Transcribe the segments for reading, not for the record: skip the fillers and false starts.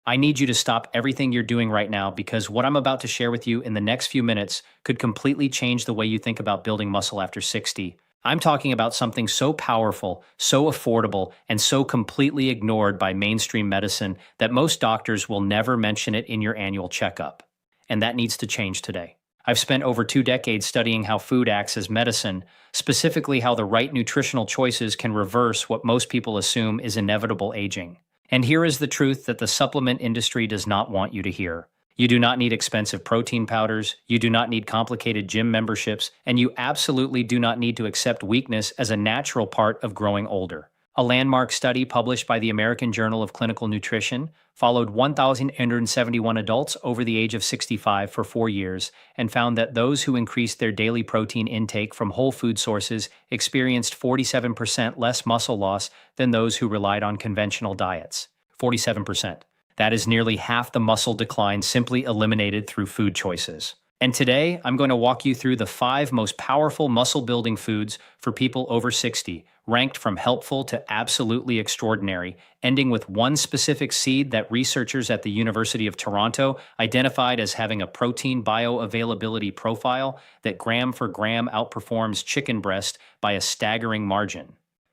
I need you to stop everything you're doing right now because what I'm about to share with you in the next few minutes could completely change the way you think about building muscle after 60. I'm talking about something so powerful, so affordable, and so completely ignored by mainstream medicine that most doctors will never mention it in your annual checkup. And that needs to change today. I've spent over 2 decades studying how food acts as medicine, specifically how the right nutritional choices can reverse what most people assume is inevitable aging. And here is the truth that the supplement industry does not want you to hear. You do not need expensive protein powders, you do not need complicated gym memberships, and you absolutely do not need to accept weakness as a natural part of growing older. A landmark study published by the American Journal of Clinical Nutrition followed 1,871 adults over the age of 65 for 4 years and found that those who increased their daily protein intake from whole food sources experienced 47% less muscle loss than those who relied on conventional diets. 47%. That is nearly half the muscle decline simply eliminated through food choices. And today, I'm going to walk you through the 5 most powerful muscle-building foods for people over 60, ranked from helpful to absolutely extraordinary, ending with one specific seed that researchers at the University of Toronto identified as having a protein bioavailability profile that gram for gram outperforms chicken breast by a staggering margin.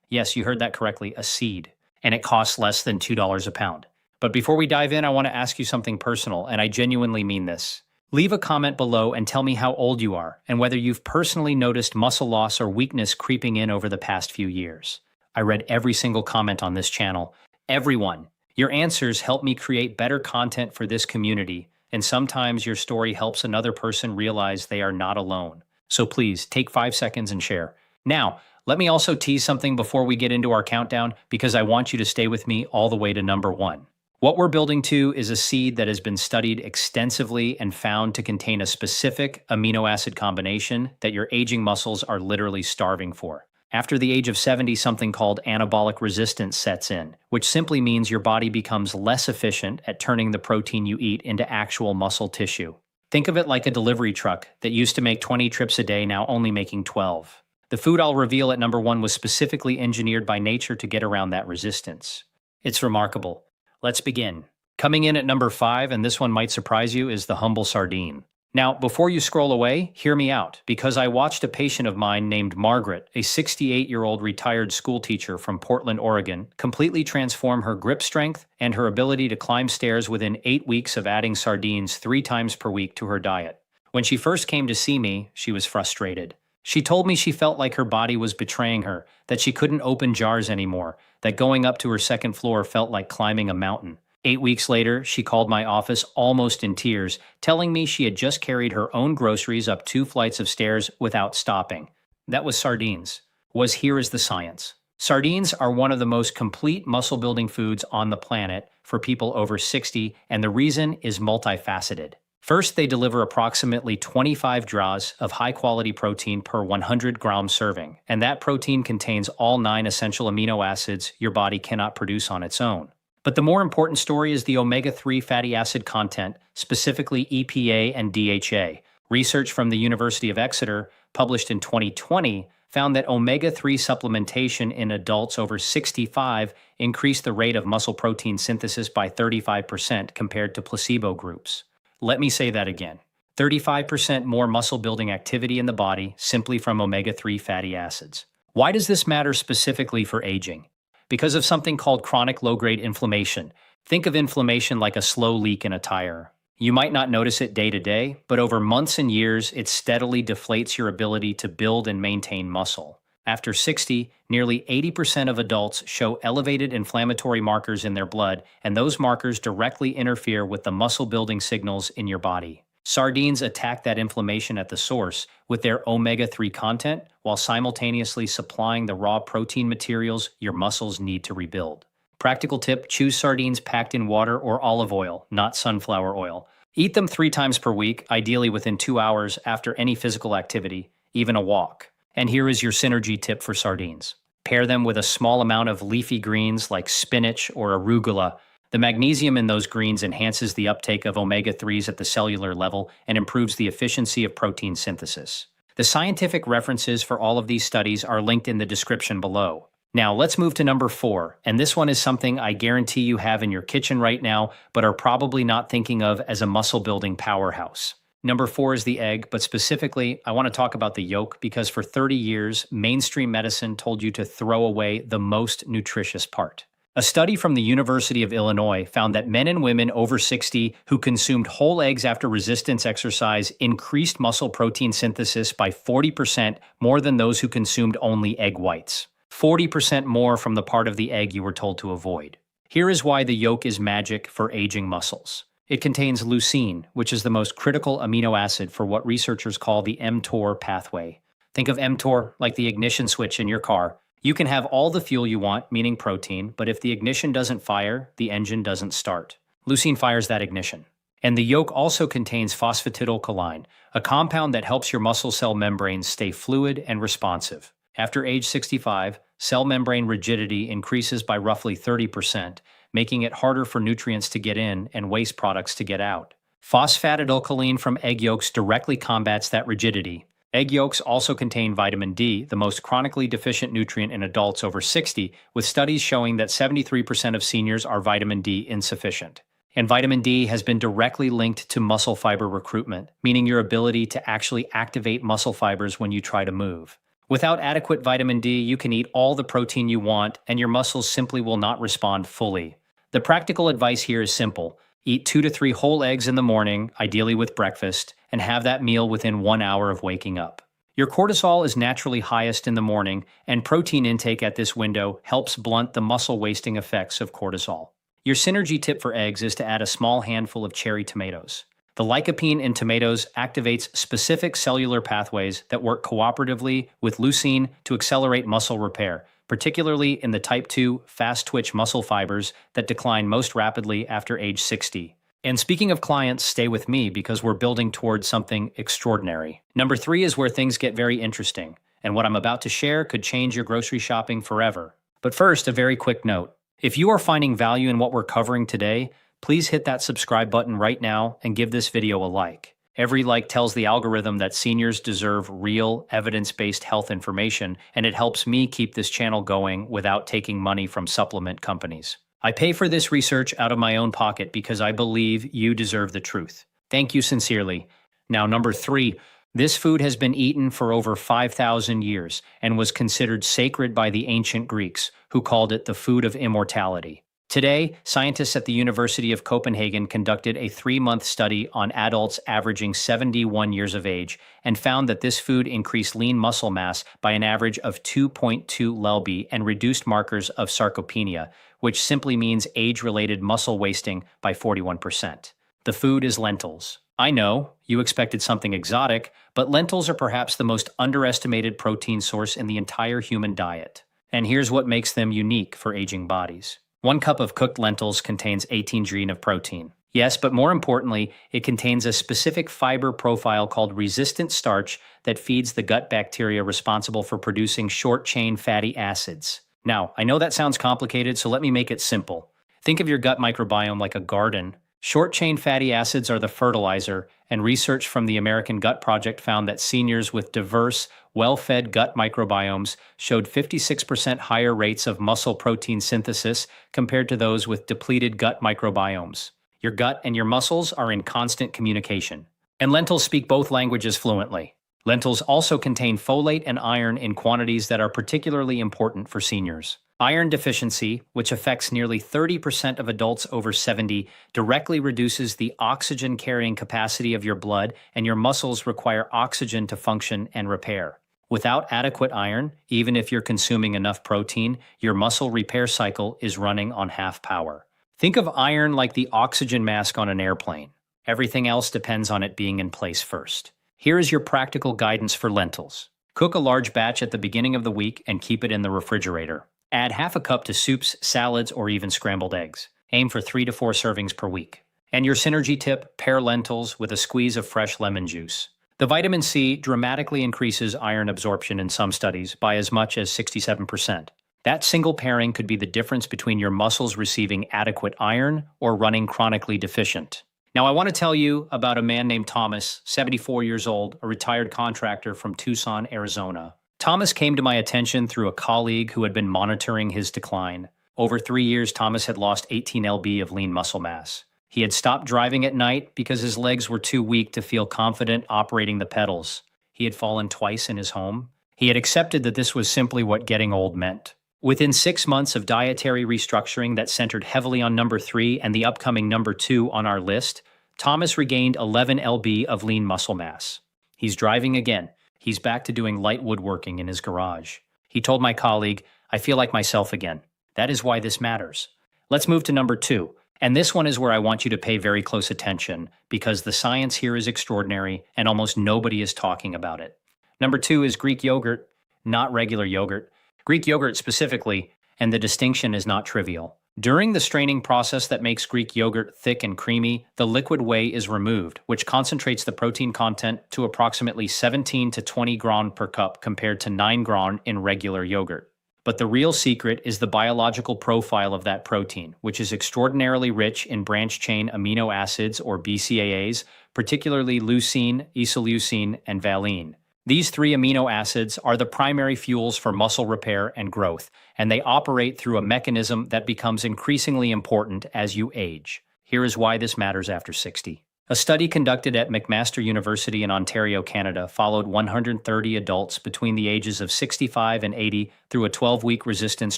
Yes, you heard that correctly, a seed. And it costs less than $2 a pound. But before we dive in, I want to ask you something personal, and I genuinely mean this. Leave a comment below and tell me how old you are and whether you've personally noticed muscle loss or weakness creeping in over the past few years. I read every single comment on this channel. Everyone. Your answers help me create better content for this community, and sometimes your story helps another person realize they are not alone. So please, take 5 seconds and share. Now, let me also tease something before we get into our countdown because I want you to stay with me all the way to number 1. What we're building to is a seed that has been studied extensively and found to contain a specific amino acid combination that your aging muscles are literally starving for. After the age of 70, something called anabolic resistance sets in, which simply means your body becomes less efficient at turning the protein you eat into actual muscle tissue. Think of it like a delivery truck that used to make 20 trips a day, now only making 12. The food I'll reveal at number 1 was specifically engineered by nature to get around that resistance. It's remarkable. Let's begin. Coming in at number 5, and this one might surprise you, is the humble sardine. Now, before you scroll away, hear me out, because I watched a patient of mine named Margaret, a 68-year-old retired school teacher from Portland, Oregon, completely transform her grip strength and her ability to climb stairs within 8 weeks of adding sardines 3 times per week to her diet. When she first came to see me, she was frustrated. She told me she felt like her body was betraying her, that she couldn't open jars anymore, that going up to her second floor felt like climbing a mountain. 8 weeks later, she called my office almost in tears, telling me she had just carried her own groceries up 2 flights of stairs without stopping. That was sardines. Here is the science. Sardines are one of the most complete muscle-building foods on the planet for people over 60, and the reason is multifaceted. First, they deliver approximately 25 draws of high-quality protein per 100-gram serving, and that protein contains all 9 essential amino acids your body cannot produce on its own. But the more important story is the omega-3 fatty acid content, specifically EPA and DHA. Research from the University of Exeter, published in 2020, found that omega-3 supplementation in adults over 65 increased the rate of muscle protein synthesis by 35% compared to placebo groups. Let me say that again. 35% more muscle-building activity in the body simply from omega-3 fatty acids. Why does this matter specifically for aging? Because of something called chronic low-grade inflammation. Think of inflammation like a slow leak in a tire. You might not notice it day to day, but over months and years, it steadily deflates your ability to build and maintain muscle. After 60, nearly 80% of adults show elevated inflammatory markers in their blood, and those markers directly interfere with the muscle-building signals in your body. Sardines attack that inflammation at the source with their omega-3 content, while simultaneously supplying the raw protein materials your muscles need to rebuild. Practical tip: choose sardines packed in water or olive oil, not sunflower oil. Eat them 3 times per week, ideally within 2 hours after any physical activity, even a walk. And here is your synergy tip for sardines. Pair them with a small amount of leafy greens like spinach or arugula. The magnesium in those greens enhances the uptake of omega-3s at the cellular level and improves the efficiency of protein synthesis. The scientific references for all of these studies are linked in the description below. Now, let's move to number 4, and this one is something I guarantee you have in your kitchen right now, but are probably not thinking of as a muscle building powerhouse. Number 4 is the egg, but specifically, I want to talk about the yolk because for 30 years, mainstream medicine told you to throw away the most nutritious part. A study from the University of Illinois found that men and women over 60 who consumed whole eggs after resistance exercise increased muscle protein synthesis by 40% more than those who consumed only egg whites. 40% more from the part of the egg you were told to avoid. Here is why the yolk is magic for aging muscles. It contains leucine, which is the most critical amino acid for what researchers call the mTOR pathway. Think of mTOR like the ignition switch in your car. You can have all the fuel you want, meaning protein, but if the ignition doesn't fire, the engine doesn't start. Leucine fires that ignition. And the yolk also contains phosphatidylcholine, a compound that helps your muscle cell membranes stay fluid and responsive. After age 65, cell membrane rigidity increases by roughly 30%, making it harder for nutrients to get in and waste products to get out. Phosphatidylcholine from egg yolks directly combats that rigidity. Egg yolks also contain vitamin D, the most chronically deficient nutrient in adults over 60, with studies showing that 73% of seniors are vitamin D insufficient. And vitamin D has been directly linked to muscle fiber recruitment, meaning your ability to actually activate muscle fibers when you try to move. Without adequate vitamin D, you can eat all the protein you want, and your muscles simply will not respond fully. The practical advice here is simple. Eat 2 to 3 whole eggs in the morning, ideally with breakfast, and have that meal within 1 hour of waking up. Your cortisol is naturally highest in the morning, and protein intake at this window helps blunt the muscle-wasting effects of cortisol. Your synergy tip for eggs is to add a small handful of cherry tomatoes. The lycopene in tomatoes activates specific cellular pathways that work cooperatively with leucine to accelerate muscle repair, particularly in the type 2 fast-twitch muscle fibers that decline most rapidly after age 60. And speaking of clients, stay with me because we're building towards something extraordinary. Number 3 is where things get very interesting, and what I'm about to share could change your grocery shopping forever. But first, a very quick note. If you are finding value in what we're covering today, please hit that subscribe button right now and give this video a like. Every like tells the algorithm that seniors deserve real, evidence-based health information, and it helps me keep this channel going without taking money from supplement companies. I pay for this research out of my own pocket because I believe you deserve the truth. Thank you sincerely. Now, number 3. This food has been eaten for over 5,000 years and was considered sacred by the ancient Greeks, who called it the food of immortality. Today, scientists at the University of Copenhagen conducted a 3-month study on adults averaging 71 years of age and found that this food increased lean muscle mass by an average of 2.2 lb and reduced markers of sarcopenia, which simply means age-related muscle wasting, by 41%. The food is lentils. I know, you expected something exotic, but lentils are perhaps the most underestimated protein source in the entire human diet. And here's what makes them unique for aging bodies. 1 cup of cooked lentils contains 18 g of protein. Yes, but more importantly, it contains a specific fiber profile called resistant starch that feeds the gut bacteria responsible for producing short-chain fatty acids. Now, I know that sounds complicated, so let me make it simple. Think of your gut microbiome like a garden. Short-chain fatty acids are the fertilizer, and research from the American Gut Project found that seniors with diverse, well-fed gut microbiomes showed 56% higher rates of muscle protein synthesis compared to those with depleted gut microbiomes. Your gut and your muscles are in constant communication. And lentils speak both languages fluently. Lentils also contain folate and iron in quantities that are particularly important for seniors. Iron deficiency, which affects nearly 30% of adults over 70, directly reduces the oxygen-carrying capacity of your blood, and your muscles require oxygen to function and repair. Without adequate iron, even if you're consuming enough protein, your muscle repair cycle is running on half power. Think of iron like the oxygen mask on an airplane. Everything else depends on it being in place first. Here is your practical guidance for lentils. Cook a large batch at the beginning of the week and keep it in the refrigerator. Add half a cup to soups, salads, or even scrambled eggs. Aim for 3 to 4 servings per week. And your synergy tip, pair lentils with a squeeze of fresh lemon juice. The vitamin C dramatically increases iron absorption in some studies by as much as 67%. That single pairing could be the difference between your muscles receiving adequate iron or running chronically deficient. Now, I want to tell you about a man named Thomas, 74 years old, a retired contractor from Tucson, Arizona. Thomas came to my attention through a colleague who had been monitoring his decline. Over 3 years, Thomas had lost 18 lb of lean muscle mass. He had stopped driving at night because his legs were too weak to feel confident operating the pedals. He had fallen twice in his home. He had accepted that this was simply what getting old meant. Within 6 months of dietary restructuring that centered heavily on number 3 and the upcoming number 2 on our list, Thomas regained 11 lb of lean muscle mass. He's driving again. He's back to doing light woodworking in his garage. He told my colleague, "I feel like myself again." That is why this matters. Let's move to number 2. And this one is where I want you to pay very close attention because the science here is extraordinary and almost nobody is talking about it. Number 2 is Greek yogurt, not regular yogurt. Greek yogurt specifically, and the distinction is not trivial. During the straining process that makes Greek yogurt thick and creamy, the liquid whey is removed, which concentrates the protein content to approximately 17 to 20 gram per cup compared to 9 gram in regular yogurt. But the real secret is the biological profile of that protein, which is extraordinarily rich in branched-chain amino acids, or BCAAs, particularly leucine, isoleucine, and valine. These 3 amino acids are the primary fuels for muscle repair and growth, and they operate through a mechanism that becomes increasingly important as you age. Here is why this matters after 60. A study conducted at McMaster University in Ontario, Canada, followed 130 adults between the ages of 65 and 80 through a 12-week resistance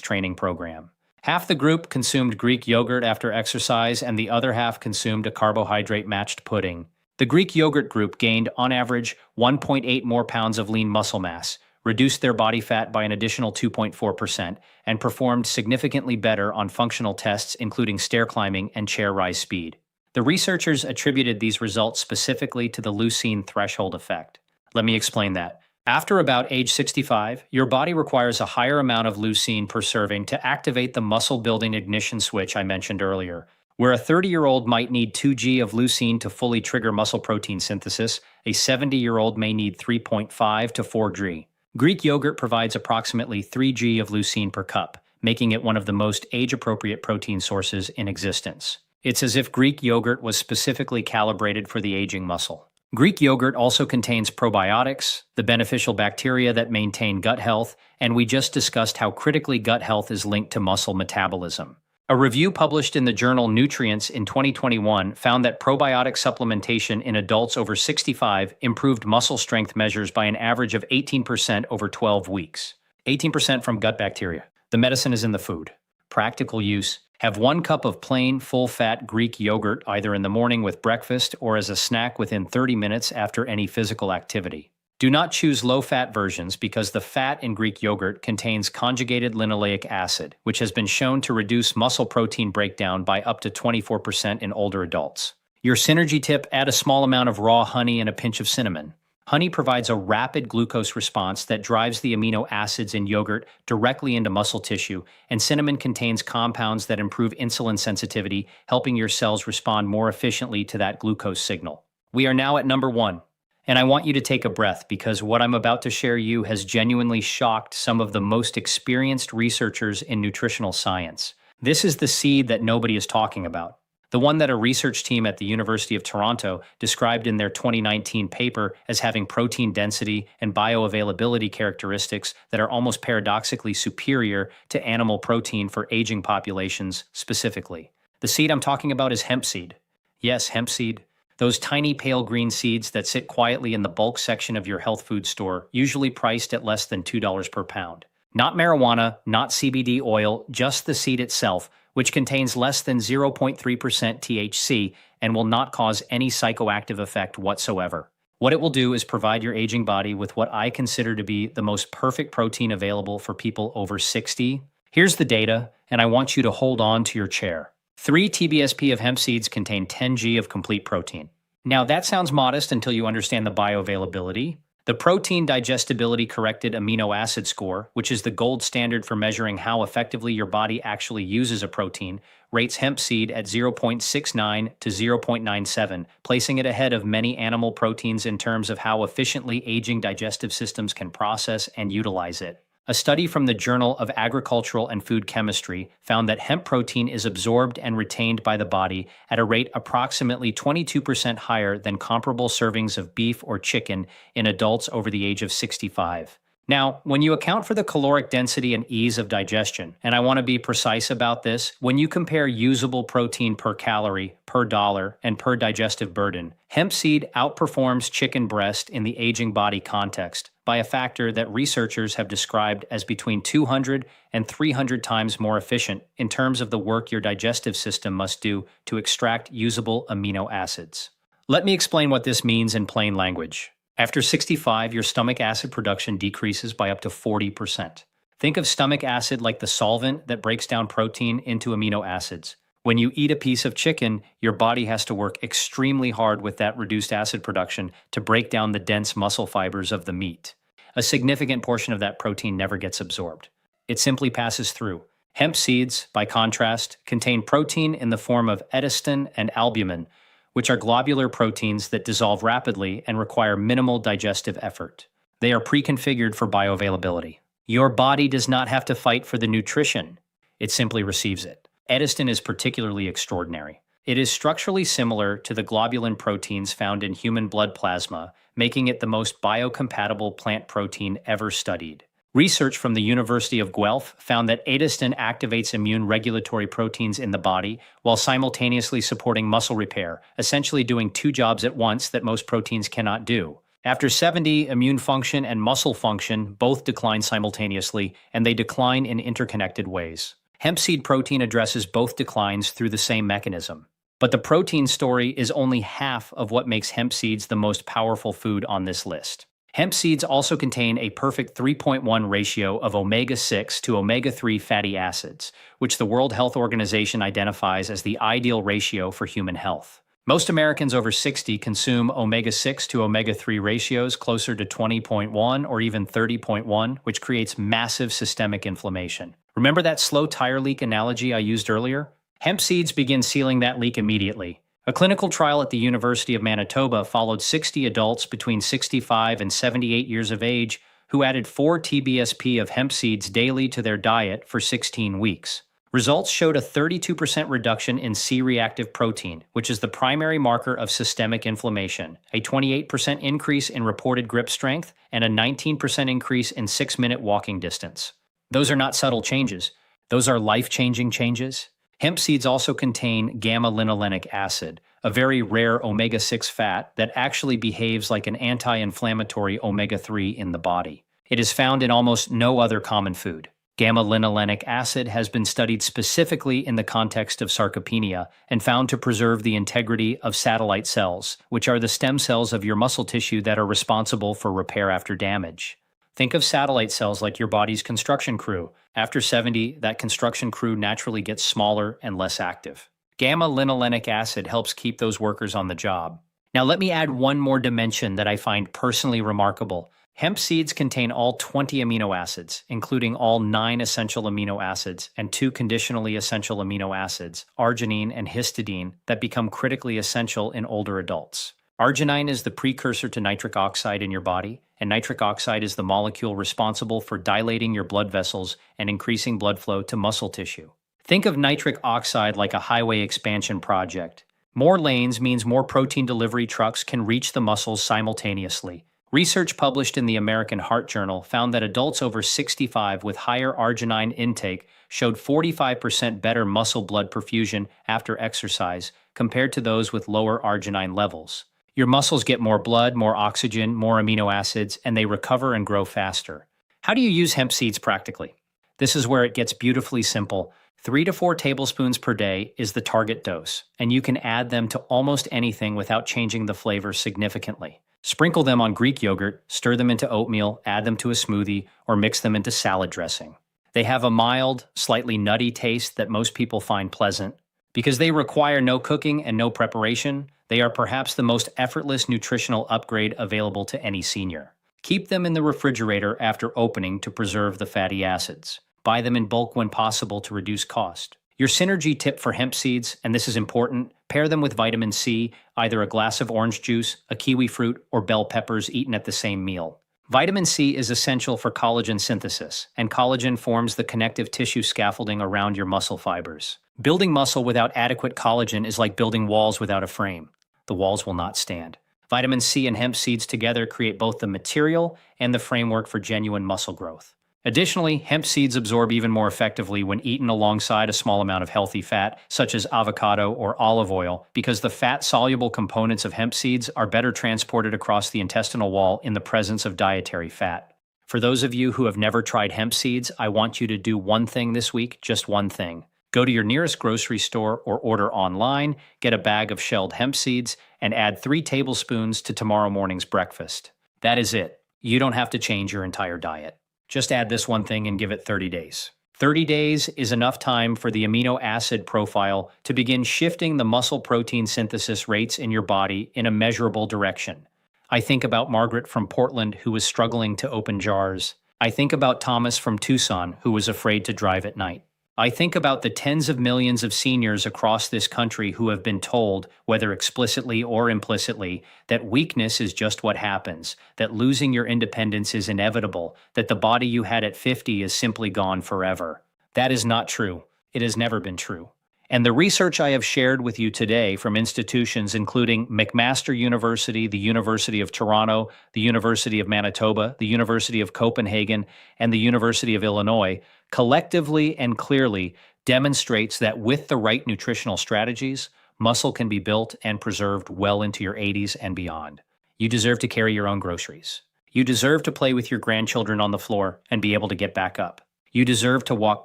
training program. Half the group consumed Greek yogurt after exercise, and the other half consumed a carbohydrate-matched pudding. The Greek yogurt group gained, on average, 1.8 more pounds of lean muscle mass, reduced their body fat by an additional 2.4%, and performed significantly better on functional tests including stair climbing and chair rise speed. The researchers attributed these results specifically to the leucine threshold effect. Let me explain that. After about age 65, your body requires a higher amount of leucine per serving to activate the muscle-building ignition switch I mentioned earlier. Where a 30-year-old might need 2 g of leucine to fully trigger muscle protein synthesis, a 70-year-old may need 3.5 to 4 g. Greek yogurt provides approximately 3 g of leucine per cup, making it one of the most age-appropriate protein sources in existence. It's as if Greek yogurt was specifically calibrated for the aging muscle. Greek yogurt also contains probiotics, the beneficial bacteria that maintain gut health, and we just discussed how critically gut health is linked to muscle metabolism. A review published in the journal Nutrients in 2021 found that probiotic supplementation in adults over 65 improved muscle strength measures by an average of 18% over 12 weeks. 18% from gut bacteria. The medicine is in the food. Practical use. Have 1 cup of plain, full-fat Greek yogurt either in the morning with breakfast or as a snack within 30 minutes after any physical activity. Do not choose low-fat versions because the fat in Greek yogurt contains conjugated linoleic acid, which has been shown to reduce muscle protein breakdown by up to 24% in older adults. Your synergy tip: add a small amount of raw honey and a pinch of cinnamon. Honey provides a rapid glucose response that drives the amino acids in yogurt directly into muscle tissue, and cinnamon contains compounds that improve insulin sensitivity, helping your cells respond more efficiently to that glucose signal. We are now at number 1. And I want you to take a breath because what I'm about to share you has genuinely shocked some of the most experienced researchers in nutritional science. This is the seed that nobody is talking about. The one that a research team at the University of Toronto described in their 2019 paper as having protein density and bioavailability characteristics that are almost paradoxically superior to animal protein for aging populations specifically. The seed I'm talking about is hemp seed. Yes, hemp seed. Those tiny pale green seeds that sit quietly in the bulk section of your health food store, usually priced at less than $2 per pound. Not marijuana, not CBD oil, just the seed itself, which contains less than 0.3% THC and will not cause any psychoactive effect whatsoever. What it will do is provide your aging body with what I consider to be the most perfect protein available for people over 60. Here's the data, and I want you to hold on to your chair. 3 TBSP of hemp seeds contain 10 g of complete protein. Now that sounds modest until you understand the bioavailability. The protein digestibility corrected amino acid score, which is the gold standard for measuring how effectively your body actually uses a protein, rates hemp seed at 0.69 to 0.97, placing it ahead of many animal proteins in terms of how efficiently aging digestive systems can process and utilize it. A study from the Journal of Agricultural and Food Chemistry found that hemp protein is absorbed and retained by the body at a rate approximately 22% higher than comparable servings of beef or chicken in adults over the age of 65. Now, when you account for the caloric density and ease of digestion, and I want to be precise about this, when you compare usable protein per calorie, per dollar, and per digestive burden, hemp seed outperforms chicken breast in the aging body context by a factor that researchers have described as between 200 and 300 times more efficient in terms of the work your digestive system must do to extract usable amino acids. Let me explain what this means in plain language. After 65, your stomach acid production decreases by up to 40%. Think of stomach acid like the solvent that breaks down protein into amino acids. When you eat a piece of chicken, your body has to work extremely hard with that reduced acid production to break down the dense muscle fibers of the meat. A significant portion of that protein never gets absorbed. It simply passes through. Hemp seeds, by contrast, contain protein in the form of edestin and albumin, which are globular proteins that dissolve rapidly and require minimal digestive effort. They are pre-configured for bioavailability. Your body does not have to fight for the nutrition. It simply receives it. Edestin is particularly extraordinary. It is structurally similar to the globulin proteins found in human blood plasma, making it the most biocompatible plant protein ever studied. Research from the University of Guelph found that edestin activates immune regulatory proteins in the body while simultaneously supporting muscle repair, essentially doing two jobs at once that most proteins cannot do. After 70, immune function and muscle function both decline simultaneously, and they decline in interconnected ways. Hemp seed protein addresses both declines through the same mechanism. But the protein story is only half of what makes hemp seeds the most powerful food on this list. Hemp seeds also contain a perfect 3.1 ratio of omega-6 to omega-3 fatty acids, which the World Health Organization identifies as the ideal ratio for human health. Most Americans over 60 consume omega-6 to omega-3 ratios closer to 20.1 or even 30.1, which creates massive systemic inflammation. Remember that slow tire leak analogy I used earlier? Hemp seeds begin sealing that leak immediately. A clinical trial at the University of Manitoba followed 60 adults between 65 and 78 years of age who added 4 TBSP of hemp seeds daily to their diet for 16 weeks. Results showed a 32% reduction in C-reactive protein, which is the primary marker of systemic inflammation, a 28% increase in reported grip strength, and a 19% increase in 6-minute walking distance. Those are not subtle changes. Those are life-changing changes. Hemp seeds also contain gamma-linolenic acid, a very rare omega-6 fat that actually behaves like an anti-inflammatory omega-3 in the body. It is found in almost no other common food. Gamma-linolenic acid has been studied specifically in the context of sarcopenia and found to preserve the integrity of satellite cells, which are the stem cells of your muscle tissue that are responsible for repair after damage. Think of satellite cells like your body's construction crew. After 70, that construction crew naturally gets smaller and less active. Gamma-linolenic acid helps keep those workers on the job. Now let me add one more dimension that I find personally remarkable. Hemp seeds contain all 20 amino acids, including all 9 essential amino acids and 2 conditionally essential amino acids, arginine and histidine, that become critically essential in older adults. Arginine is the precursor to nitric oxide in your body, and nitric oxide is the molecule responsible for dilating your blood vessels and increasing blood flow to muscle tissue. Think of nitric oxide like a highway expansion project. More lanes means more protein delivery trucks can reach the muscles simultaneously. Research published in the American Heart Journal found that adults over 65 with higher arginine intake showed 45% better muscle blood perfusion after exercise compared to those with lower arginine levels. Your muscles get more blood, more oxygen, more amino acids, and they recover and grow faster. How do you use hemp seeds practically? This is where it gets beautifully simple. 3 to 4 tablespoons per day is the target dose, and you can add them to almost anything without changing the flavor significantly. Sprinkle them on Greek yogurt, stir them into oatmeal, add them to a smoothie, or mix them into salad dressing. They have a mild, slightly nutty taste that most people find pleasant. Because they require no cooking and no preparation, they are perhaps the most effortless nutritional upgrade available to any senior. Keep them in the refrigerator after opening to preserve the fatty acids. Buy them in bulk when possible to reduce cost. Your synergy tip for hemp seeds, and this is important, pair them with vitamin C, either a glass of orange juice, a kiwi fruit, or bell peppers eaten at the same meal. Vitamin C is essential for collagen synthesis, and collagen forms the connective tissue scaffolding around your muscle fibers. Building muscle without adequate collagen is like building walls without a frame. The walls will not stand. Vitamin C and hemp seeds together create both the material and the framework for genuine muscle growth. Additionally, hemp seeds absorb even more effectively when eaten alongside a small amount of healthy fat, such as avocado or olive oil, because the fat-soluble components of hemp seeds are better transported across the intestinal wall in the presence of dietary fat. For those of you who have never tried hemp seeds, I want you to do one thing this week, just one thing. Go to your nearest grocery store or order online, get a bag of shelled hemp seeds, and add 3 tablespoons to tomorrow morning's breakfast. That is it. You don't have to change your entire diet. Just add this one thing and give it 30 days. 30 days is enough time for the amino acid profile to begin shifting the muscle protein synthesis rates in your body in a measurable direction. I think about Margaret from Portland, who was struggling to open jars. I think about Thomas from Tucson, who was afraid to drive at night. I think about the tens of millions of seniors across this country who have been told, whether explicitly or implicitly, that weakness is just what happens, that losing your independence is inevitable, that the body you had at 50 is simply gone forever. That is not true. It has never been true. And the research I have shared with you today from institutions including McMaster University, the University of Toronto, the University of Manitoba, the University of Copenhagen, and the University of Illinois collectively and clearly demonstrates that with the right nutritional strategies, muscle can be built and preserved well into your 80s and beyond. You deserve to carry your own groceries. You deserve to play with your grandchildren on the floor and be able to get back up. You deserve to walk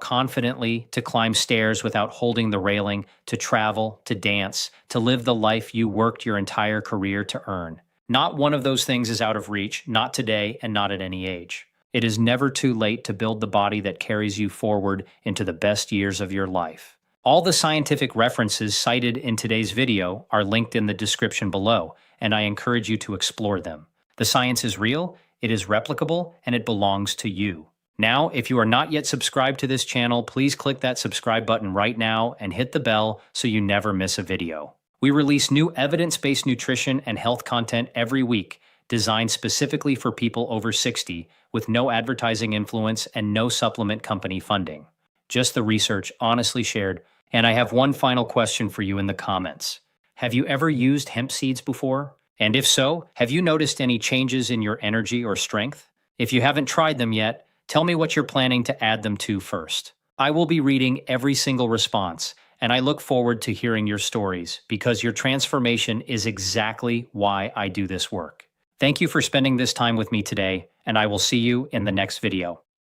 confidently, to climb stairs without holding the railing, to travel, to dance, to live the life you worked your entire career to earn. Not one of those things is out of reach, not today and not at any age. It is never too late to build the body that carries you forward into the best years of your life. All the scientific references cited in today's video are linked in the description below, and I encourage you to explore them. The science is real, it is replicable, and it belongs to you. Now, if you are not yet subscribed to this channel, please click that subscribe button right now and hit the bell so you never miss a video. We release new evidence-based nutrition and health content every week, designed specifically for people over 60, with no advertising influence and no supplement company funding. Just the research honestly shared. And I have one final question for you in the comments. Have you ever used hemp seeds before? And if so, have you noticed any changes in your energy or strength? If you haven't tried them yet, tell me what you're planning to add them to first. I will be reading every single response, and I look forward to hearing your stories because your transformation is exactly why I do this work. Thank you for spending this time with me today, and I will see you in the next video.